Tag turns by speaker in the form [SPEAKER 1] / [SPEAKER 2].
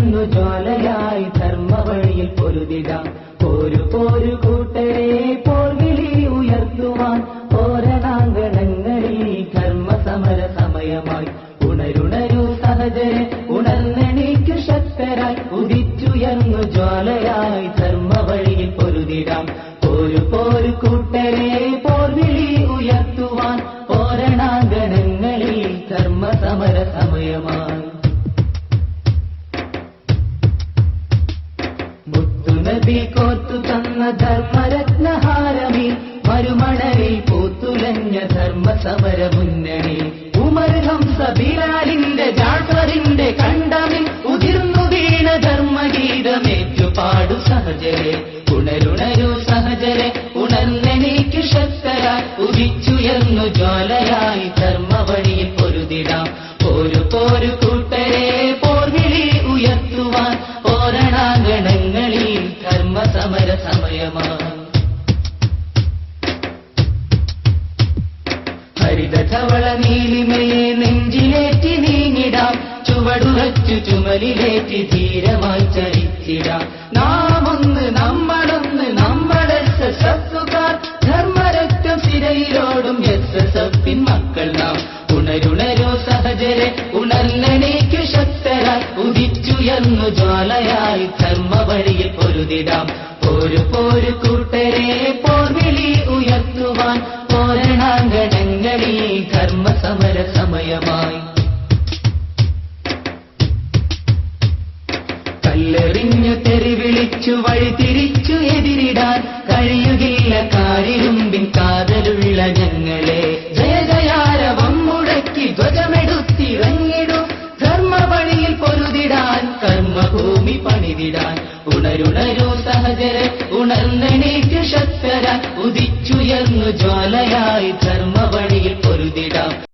[SPEAKER 1] ഉദിച്ചുയർന്നു ജ്വാലയായി ധർമ്മവഴിയിൽ പൊരുതിടാം. പോരു പോരു കൂട്ടരെ പോർവിളി ഉയർത്തുവാൻ പോരണാങ്കണങ്ങളിൽ ധർമ്മസമര സമയമായി. ഉണരുണരു സഹജരെ ഉണർന്നെണീക്കു ശക്തരായി ഉദിച്ചുയർന്നു ജ്വാലയായി ധർമ്മവഴിയിൽ പൊരുതിടാം. പോരു പോരു കൂട്ടരെ പോർവിളി ഉയർത്തുവാൻ പോരണാങ്കണങ്ങളിൽ ധർമ്മസമര സമയമായി. മുത്തുനബി കോർത്തു തന്ന ധർമ്മരത്നഹാരമി മരുമണലിൽ പൂത്തുലഞ്ഞ ധർമ്മസമര മുന്നണി. ഉമർ ഹംസ ബിലാലിന്റെ ജാഫറിന്റെ കണ്ടമിൽ ഉതിർന്നു വീണ ധർമ്മഗീതമേറ്റു പാടു സഹജരെ. ഉണരുണരു സഹജരെ ഉണർന്നെണീക്കു ശക്തരായി ഉദിച്ചുയർന്നു ജ്വാലയായി ധർമ്മവഴിയിൽ പൊരുതിടാം. പോരു പോരു കൂട്ടരെ പോർവിളി ഉയർത്തുവാൻ പോരണാങ്കണങ്ങളിൽ ധർമ്മസമര സമയമാണ്. ഹരിതധവള നീലിമയെ നെഞ്ചിലേറ്റി നീങ്ങിടാം. ചുവടുറച്ചു ചുമലിലേറ്റി ധീരമായി ചരിച്ചിടാം. നാമൊന്ന് നമ്മളൊന്ന് നമ്മളെസ് സത്തുകാർ ധർമ്മരക്തം സിരയിലോടും എസ്എസ്എഫിൻ മക്കൾ നാം. ഉണരുണരു സഹജരെ ഉണർന്നെണീക്കു ശക്തരായി ഉദിച്ചുയർന്നു ജ്വാലയായി ധർമ്മവഴിയിൽ പൊരുതിടാം. പോരു പോരു കൂട്ടരെ പോർവിളി ഉയർത്തുവാൻ പോരണാങ്കണങ്ങളിൽ ധർമ്മസമര സമയമായി. കല്ലെറിഞ്ഞു തെറിവിളിച്ചു വഴിതിരിച്ചു എതിരിടാൻ കഴിയുകില്ല കാരിരുമ്പിൻ കാതലുള്ള ഞങ്ങളെ. ജയ ജയാരവം മുഴക്കി ധ്വജമെടുത്തിറങ്ങിടും ധർമ്മവഴിയിൽ പൊരുതിടാൻ കർമ്മഭൂമി പണിതിടാൻ. ഉണരുണരു സഹജരെ ഉണർന്നെണീക്കു ശക്തരായി ഉദിച്ചുയർന്നു ജ്വാലയായി ധർമ്മവഴിയിൽ പൊരുതിടാം.